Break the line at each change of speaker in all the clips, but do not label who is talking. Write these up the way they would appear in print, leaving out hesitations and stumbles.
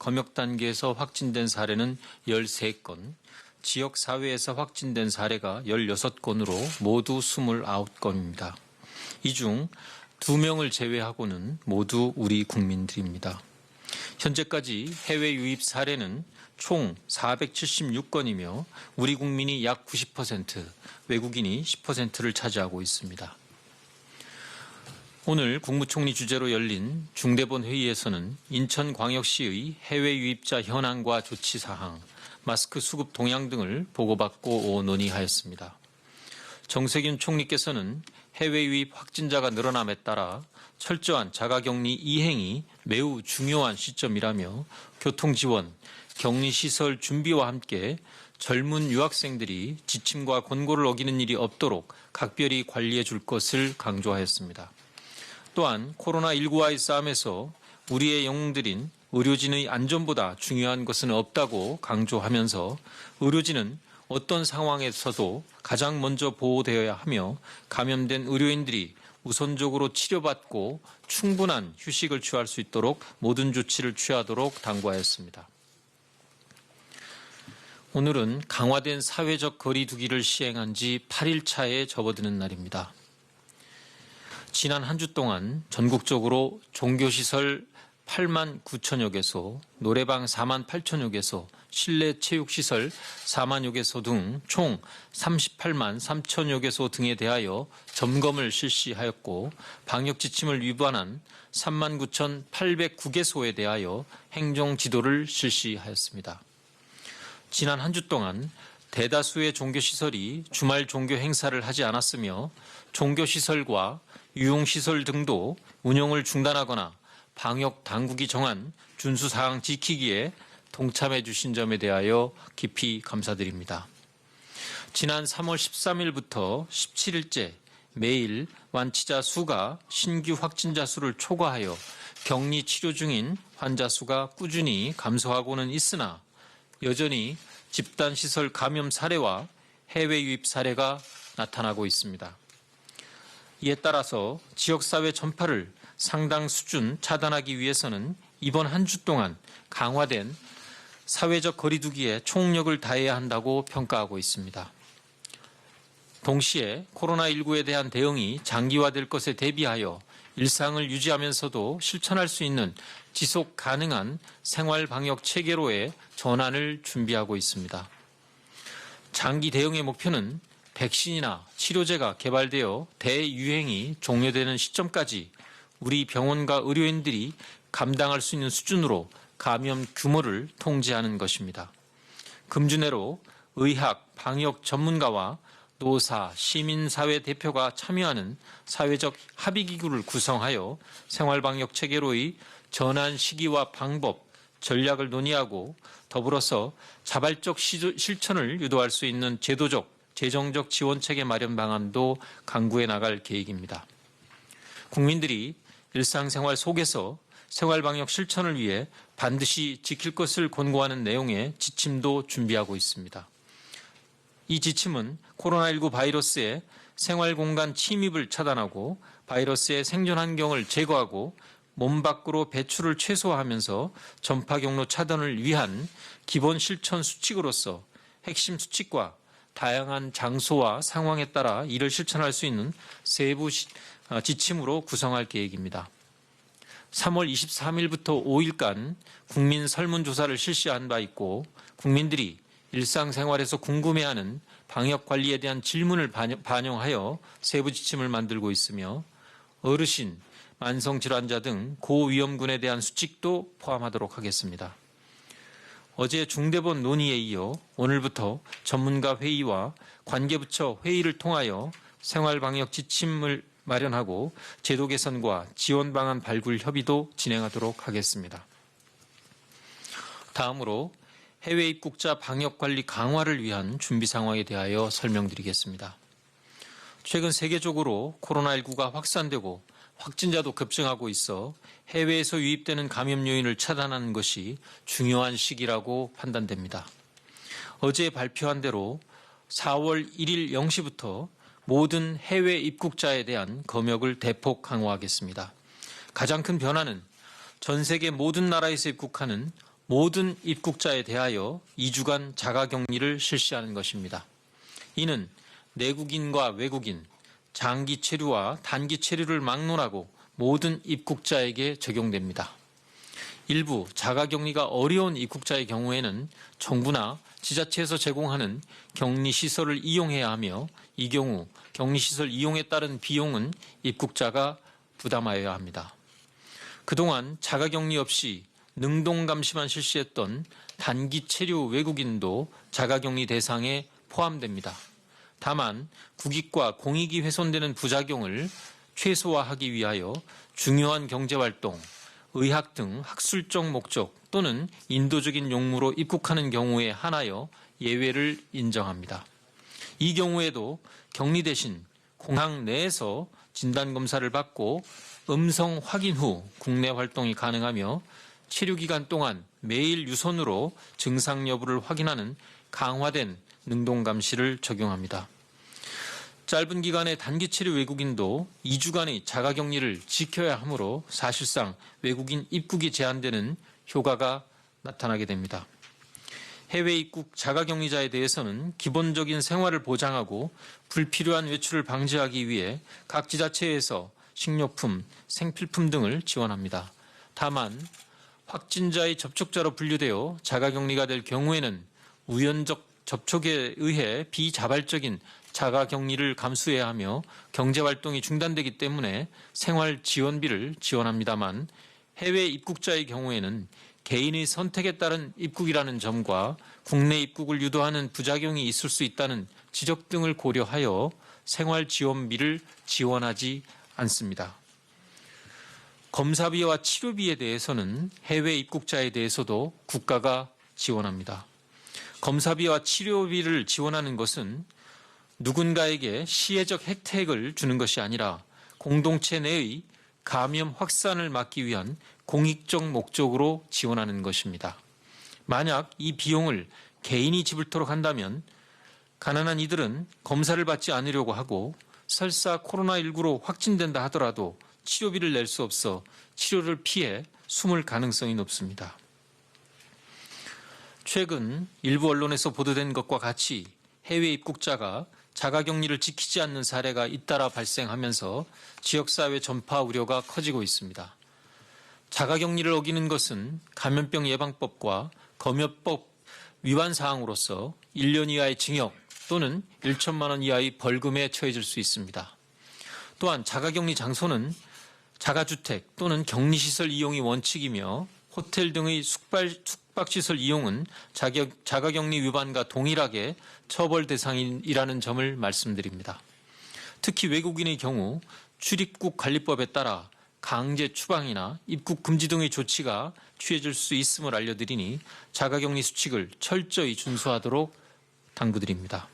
검역 단계에서 확진된 사례는 13건, 지역 사회에서 확진된 사례가 16건으로 모두 29건입니다. 이 중 2명을 제외하고는 모두 우리 국민들입니다. 현재까지 해외 유입 사례는 총 476건이며 우리 국민이 약 90%, 외국인이 10%를 차지하고 있습니다. 오늘 국무총리 주재로 열린 중대본 회의에서는 인천광역시의 해외 유입자 현황과 조치 사항, 마스크 수급 동향 등을 보고받고 논의하였습니다. 정세균 총리께서는 해외 유입 확진자가 늘어남에 따라 철저한 자가격리 이행이 매우 중요한 시점이라며 교통지원, 격리시설 준비와 함께 젊은 유학생들이 지침과 권고를 어기는 일이 없도록 각별히 관리해 줄 것을 강조하였습니다. 또한 코로나19와의 싸움에서 우리의 영웅들인 의료진의 안전보다 중요한 것은 없다고 강조하면서 의료진은 어떤 상황에서도 가장 먼저 보호되어야 하며 감염된 의료인들이 우선적으로 치료받고 충분한 휴식을 취할 수 있도록 모든 조치를 취하도록 당부하였습니다. 오늘은 강화된 사회적 거리 두기를 시행한 지 8일차에 접어드는 날입니다. 지난 한 주 동안 전국적으로 종교시설 8만 9천여 개소, 노래방 4만 8천여 개소, 실내 체육시설 4만여 개소 등 총 38만 3천여 개소 등에 대하여 점검을 실시하였고 방역 지침을 위반한 3만 9,809개소에 대하여 행정 지도를 실시하였습니다. 지난 한 주 동안 대다수의 종교시설이 주말 종교 행사를 하지 않았으며 종교시설과 유흥시설 등도 운영을 중단하거나 방역 당국이 정한 준수사항 지키기에 동참해 주신 점에 대하여 깊이 감사드립니다. 지난 3월 13일부터 17일째 매일 완치자 수가 신규 확진자 수를 초과하여 격리 치료 중인 환자 수가 꾸준히 감소하고는 있으나 여전히 집단시설 감염 사례와 해외 유입 사례가 나타나고 있습니다. 이에 따라서 지역사회 전파를 상당 수준 차단하기 위해서는 이번 한 주 동안 강화된 사회적 거리두기에 총력을 다해야 한다고 평가하고 있습니다. 동시에 코로나19에 대한 대응이 장기화될 것에 대비하여 일상을 유지하면서도 실천할 수 있는 지속 가능한 생활방역 체계로의 전환을 준비하고 있습니다. 장기 대응의 목표는 백신이나 치료제가 개발되어 대유행이 종료되는 시점까지 우리 병원과 의료인들이 감당할 수 있는 수준으로 감염 규모를 통제하는 것입니다. 금주내로 의학, 방역 전문가와 노사, 시민사회 대표가 참여하는 사회적 합의기구를 구성하여 생활방역 체계로의 전환 시기와 방법, 전략을 논의하고 더불어서 자발적 실천을 유도할 수 있는 제도적, 재정적 지원체계 마련 방안도 강구해 나갈 계획입니다. 국민들이 일상생활 속에서 생활방역 실천을 위해 반드시 지킬 것을 권고하는 내용의 지침도 준비하고 있습니다. 이 지침은 코로나19 바이러스의 생활공간 침입을 차단하고 바이러스의 생존 환경을 제거하고 몸 밖으로 배출을 최소화하면서 전파 경로 차단을 위한 기본 실천 수칙으로서 핵심 수칙과 다양한 장소와 상황에 따라 이를 실천할 수 있는 세부 지침으로 구성할 계획입니다. 3월 23일부터 5일간 국민 설문조사를 실시한 바 있고 국민들이 일상생활에서 궁금해하는 방역관리에 대한 질문을 반영하여 세부 지침을 만들고 있으며 어르신, 만성질환자 등 고위험군에 대한 수칙도 포함하도록 하겠습니다. 어제 중대본 논의에 이어 오늘부터 전문가 회의와 관계부처 회의를 통하여 생활방역 지침을 마련하고 제도 개선과 지원 방안 발굴 협의도 진행하도록 하겠습니다. 다음으로 해외 입국자 방역 관리 강화를 위한 준비 상황에 대하여 설명드리겠습니다. 최근 세계적으로 코로나19가 확산되고 확진자도 급증하고 있어 해외에서 유입되는 감염 요인을 차단하는 것이 중요한 시기라고 판단됩니다. 어제 발표한 대로 4월 1일 0시부터 모든 해외 입국자에 대한 검역을 대폭 강화하겠습니다. 가장 큰 변화는 전 세계 모든 나라에서 입국하는 모든 입국자에 대하여 2주간 자가격리를 실시하는 것입니다. 이는 내국인과 외국인, 장기 체류와 단기 체류를 막론하고 모든 입국자에게 적용됩니다. 일부 자가격리가 어려운 입국자의 경우에는 정부나 지자체에서 제공하는 격리시설을 이용해야 하며 이 경우 격리시설 이용에 따른 비용은 입국자가 부담하여야 합니다. 그동안 자가격리 없이 능동감시만 실시했던 단기 체류 외국인도 자가격리 대상에 포함됩니다. 다만 국익과 공익이 훼손되는 부작용을 최소화하기 위하여 중요한 경제활동, 의학 등 학술적 목적 또는 인도적인 용무로 입국하는 경우에 한하여 예외를 인정합니다. 이 경우에도 격리 대신 공항 내에서 진단검사를 받고 음성 확인 후 국내 활동이 가능하며 체류기간 동안 매일 유선으로 증상 여부를 확인하는 강화된 능동감시를 적용합니다. 짧은 기간의 단기 체류 외국인도 2주간의 자가격리를 지켜야 하므로 사실상 외국인 입국이 제한되는 효과가 나타나게 됩니다. 해외 입국 자가격리자에 대해서는 기본적인 생활을 보장하고 불필요한 외출을 방지하기 위해 각 지자체에서 식료품, 생필품 등을 지원합니다. 다만 확진자의 접촉자로 분류되어 자가격리가 될 경우에는 우연적 접촉에 의해 비자발적인 자가격리를 감수해야 하며 경제활동이 중단되기 때문에 생활지원비를 지원합니다만 해외 입국자의 경우에는 개인의 선택에 따른 입국이라는 점과 국내 입국을 유도하는 부작용이 있을 수 있다는 지적 등을 고려하여 생활지원비를 지원하지 않습니다. 검사비와 치료비에 대해서는 해외 입국자에 대해서도 국가가 지원합니다. 검사비와 치료비를 지원하는 것은 누군가에게 시혜적 혜택을 주는 것이 아니라 공동체 내의 감염 확산을 막기 위한 공익적 목적으로 지원하는 것입니다. 만약 이 비용을 개인이 지불토록 한다면 가난한 이들은 검사를 받지 않으려고 하고 설사 코로나19로 확진된다 하더라도 치료비를 낼 수 없어 치료를 피해 숨을 가능성이 높습니다. 최근 일부 언론에서 보도된 것과 같이 해외 입국자가 자가격리를 지키지 않는 사례가 잇따라 발생하면서 지역사회 전파 우려가 커지고 있습니다. 자가격리를 어기는 것은 감염병 예방법과 검역법 위반 사항으로서 1년 이하의 징역 또는 1천만 원 이하의 벌금에 처해질 수 있습니다. 또한 자가격리 장소는 자가주택 또는 격리시설 이용이 원칙이며 호텔 등의 숙박시설 이용은 자가격리 위반과 동일하게 처벌 대상이라는 점을 말씀드립니다. 특히 외국인의 경우 출입국 관리법에 따라 강제 추방이나 입국 금지 등의 조치가 취해질 수 있음을 알려드리니 자가격리 수칙을 철저히 준수하도록 당부드립니다.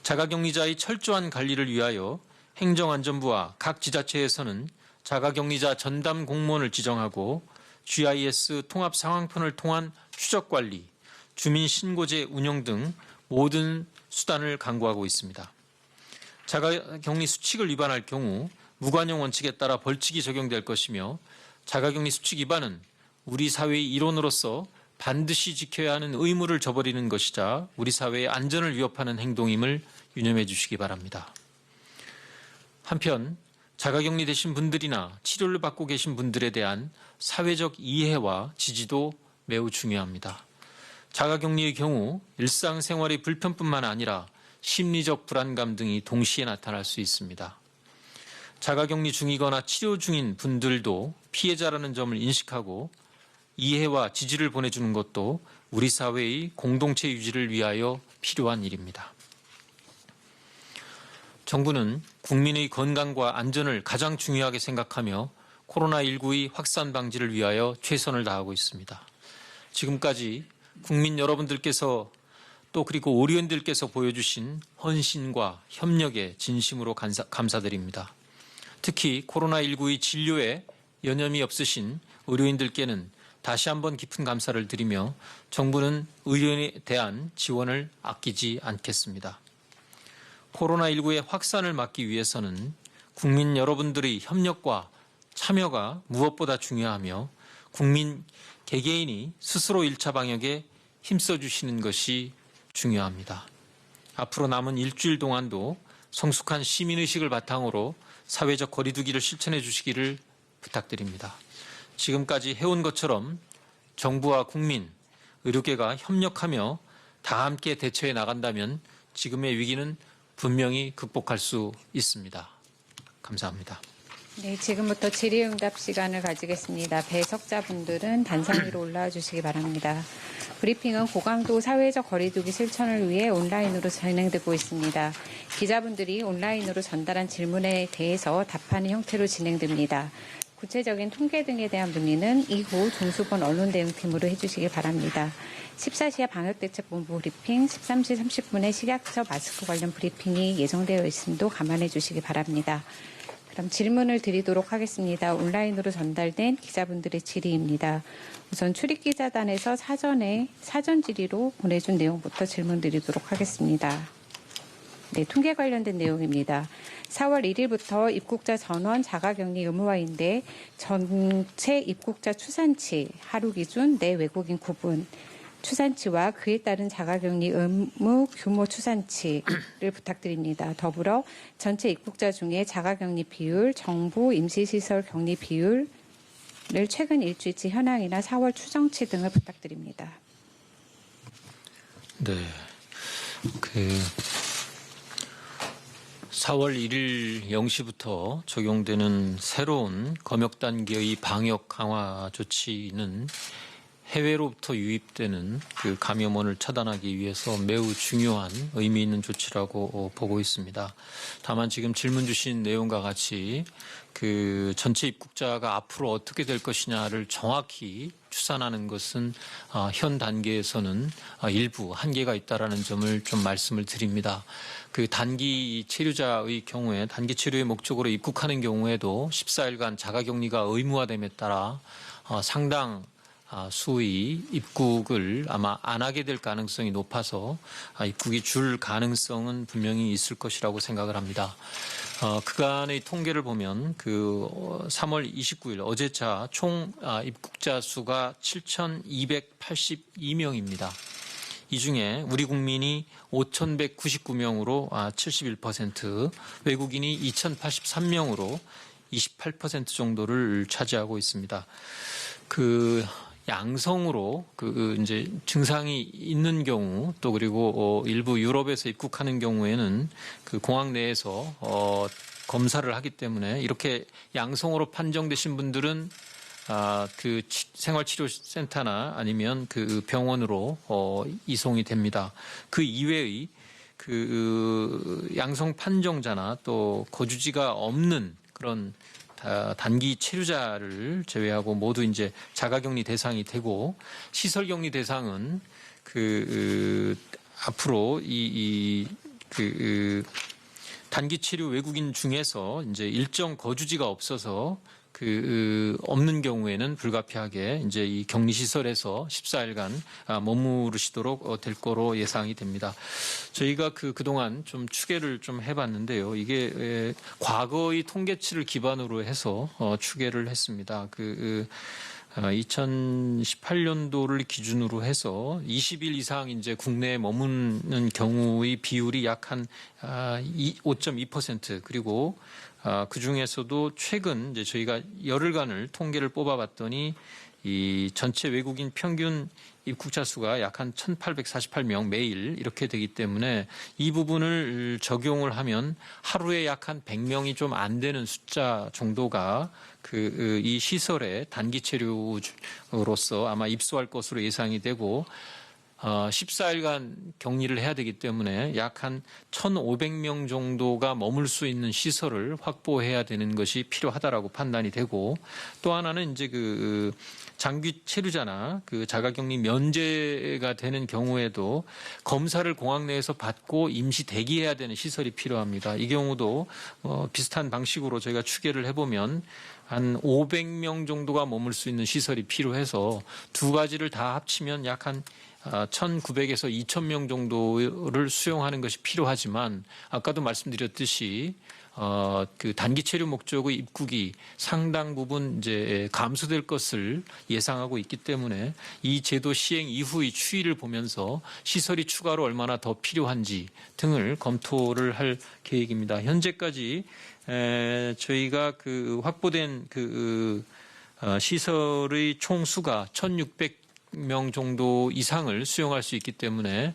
자가격리자의 철저한 관리를 위하여 행정안전부와 각 지자체에서는 자가격리자 전담 공무원을 지정하고 GIS 통합상황편을 통한 추적관리, 주민신고제 운영 등 모든 수단을 강구하고 있습니다. 자가격리 수칙을 위반할 경우 무관용 원칙에 따라 벌칙이 적용될 것이며 자가격리 수칙 위반은 우리 사회의 일원으로서 반드시 지켜야 하는 의무를 저버리는 것이자 우리 사회의 안전을 위협하는 행동임을 유념해 주시기 바랍니다. 한편 자가격리 되신 분들이나 치료를 받고 계신 분들에 대한 사회적 이해와 지지도 매우 중요합니다. 자가격리의 경우 일상생활의 불편뿐만 아니라 심리적 불안감 등이 동시에 나타날 수 있습니다. 자가격리 중이거나 치료 중인 분들도 피해자라는 점을 인식하고 이해와 지지를 보내주는 것도 우리 사회의 공동체 유지를 위하여 필요한 일입니다. 정부는 국민의 건강과 안전을 가장 중요하게 생각하며 코로나19의 확산 방지를 위하여 최선을 다하고 있습니다. 지금까지 국민 여러분들께서 또 그리고 의료인들께서 보여주신 헌신과 협력에 진심으로 감사드립니다. 특히 코로나19의 진료에 여념이 없으신 의료인들께는 다시 한번 깊은 감사를 드리며 정부는 의료인에 대한 지원을 아끼지 않겠습니다. 코로나19의 확산을 막기 위해서는 국민 여러분들의 협력과 참여가 무엇보다 중요하며 국민 개개인이 스스로 1차 방역에 힘써 주시는 것이 중요합니다. 앞으로 남은 일주일 동안도 성숙한 시민의식을 바탕으로 사회적 거리두기를 실천해 주시기를 부탁드립니다. 지금까지 해온 것처럼 정부와 국민, 의료계가 협력하며 다 함께 대처해 나간다면 지금의 위기는 분명히 극복할 수 있습니다. 감사합니다.
네, 지금부터 질의응답 시간을 가지겠습니다. 배석자분들은 단상 위로 올라와 주시기 바랍니다. 브리핑은 고강도 사회적 거리두기 실천을 위해 온라인으로 진행되고 있습니다. 기자분들이 온라인으로 전달한 질문에 대해서 답하는 형태로 진행됩니다. 구체적인 통계 등에 대한 문의는 이후 종수본 언론대응팀으로 해주시기 바랍니다. 14시에 방역대책본부 브리핑, 13시 30분에 식약처 마스크 관련 브리핑이 예정되어 있음도 감안해 주시기 바랍니다. 그럼 질문을 드리도록 하겠습니다. 온라인으로 전달된 기자분들의 질의입니다. 우선 출입기자단에서 사전 질의로 보내준 내용부터 질문 드리도록 하겠습니다. 네, 통계 관련된 내용입니다. 4월 1일부터 입국자 전원 자가격리 의무화인데 전체 입국자 추산치 하루 기준 내 외국인 9분 추산치와 그에 따른 자가격리 의무 규모 추산치를 부탁드립니다. 더불어 전체 입국자 중에 자가격리 비율, 정부 임시시설 격리 비율을 최근 일주일치 현황이나 4월 추정치 등을 부탁드립니다.
네, 4월 1일 0시부터 적용되는 새로운 검역 단계의 방역 강화 조치는 해외로부터 유입되는 그 감염원을 차단하기 위해서 매우 중요한 의미 있는 조치라고 보고 있습니다. 다만 지금 질문 주신 내용과 같이 그 전체 입국자가 앞으로 어떻게 될 것이냐를 정확히 추산하는 것은 현 단계에서는 일부 한계가 있다라는 점을 좀 말씀을 드립니다. 그 단기 체류자의 경우에 단기 체류의 목적으로 입국하는 경우에도 14일간 자가격리가 의무화됨에 따라 상당 수의 입국을 아마 안 하게 될 가능성이 높아서 입국이 줄 가능성은 분명히 있을 것이라고 생각을 합니다. 그간의 통계를 보면 그 3월 29일 어제자 총 입국자 수가 7,282명입니다. 이 중에 우리 국민이 5,199명으로 71%, 외국인이 2,083명으로 28% 정도를 차지하고 있습니다. 그 양성으로 이제 증상이 있는 경우 또 그리고 일부 유럽에서 입국하는 경우에는 그 공항 내에서 검사를 하기 때문에 이렇게 양성으로 판정되신 분들은 그 생활치료센터나 아니면 그 병원으로 이송이 됩니다. 그 이외의 그 양성 판정자나 또 거주지가 없는 그런 단기 체류자를 제외하고 모두 이제 자가격리 대상이 되고 시설격리 대상은 앞으로 단기 체류 외국인 중에서 이제 일정 거주지가 없어서 없는 경우에는 불가피하게 이제 이 격리시설에서 14일간 머무르시도록 될 거로 예상이 됩니다. 저희가 그동안 좀 추계를 좀 해봤는데요. 이게 과거의 통계치를 기반으로 해서 추계를 했습니다. 2018년도를 기준으로 해서 20일 이상 이제 국내에 머무는 경우의 비율이 약 한 5.2% 그리고 그 중에서도 최근 이제 저희가 열흘간을 통계를 뽑아봤더니 이 전체 외국인 평균 입국자 수가 약 한 1,848명 매일 이렇게 되기 때문에 이 부분을 적용을 하면 하루에 약 한 100명이 좀 안 되는 숫자 정도가 이 시설에 단기 체류로서 아마 입소할 것으로 예상이 되고 14일간 격리를 해야 되기 때문에 약 한 1,500명 정도가 머물 수 있는 시설을 확보해야 되는 것이 필요하다라고 판단이 되고 또 하나는 이제 장기 체류자나 자가격리 면제가 되는 경우에도 검사를 공항 내에서 받고 임시 대기해야 되는 시설이 필요합니다. 이 경우도 비슷한 방식으로 저희가 추계를 해보면 한 500명 정도가 머물 수 있는 시설이 필요해서 두 가지를 다 합치면 약 한 1,900에서 2,000명 정도를 수용하는 것이 필요하지만 아까도 말씀드렸듯이 그 단기 체류 목적의 입국이 상당 부분 이제 감소될 것을 예상하고 있기 때문에 이 제도 시행 이후의 추이를 보면서 시설이 추가로 얼마나 더 필요한지 등을 검토를 할 계획입니다. 현재까지 저희가 그 확보된 그 시설의 총 수가 1,600명 정도 이상을 수용할 수 있기 때문에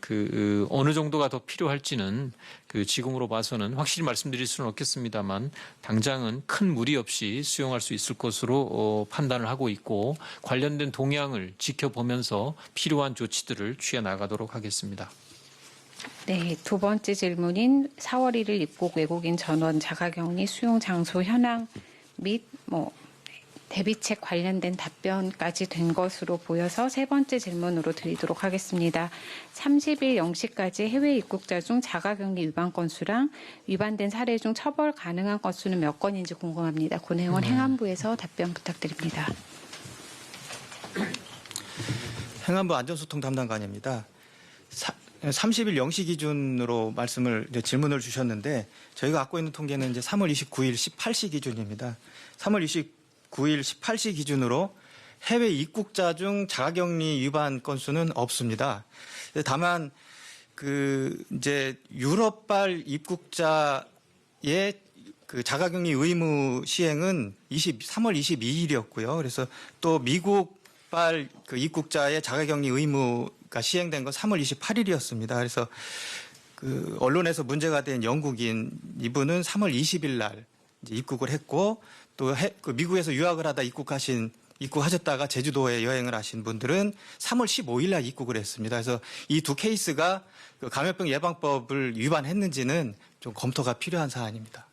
그 어느 정도가 더 필요할지는 그 지금으로 봐서는 확실히 말씀드릴 수는 없겠습니다만 당장은 큰 무리 없이 수용할 수 있을 것으로 판단을 하고 있고 관련된 동향을 지켜보면서 필요한 조치들을 취해 나가도록 하겠습니다.
네, 두 번째 질문인 4월 1일 입국 외국인 전원 자가격리 수용 장소 현황 및 대비책 관련된 답변까지 된 것으로 보여서 세 번째 질문으로 드리도록 하겠습니다. 30일 0시까지 해외 입국자 중 자가격리 위반 건수랑 위반된 사례 중 처벌 가능한 건수는 몇 건인지 궁금합니다. 그 내용은 행안부에서 답변 부탁드립니다.
행안부 안전소통 담당관입니다. 30일 0시 기준으로 질문을 주셨는데 저희가 갖고 있는 통계는 이제 3월 29일 18시 기준입니다. 3월 29일 18시 기준으로 해외 입국자 중 자가격리 위반 건수는 없습니다. 다만 이제 유럽발 입국자의 그 자가격리 의무 시행은 3월 22일이었고요. 그래서 또 미국발 그 입국자의 자가격리 의무가 시행된 건 3월 28일이었습니다. 그래서 그 언론에서 문제가 된 영국인 이분은 3월 20일 날 이제 입국을 했고 또 그 미국에서 유학을 하다 입국하셨다가 제주도에 여행을 하신 분들은 3월 15일 날 입국을 했습니다. 그래서 이 두 케이스가 그 감염병 예방법을 위반했는지는 좀 검토가 필요한 사안입니다.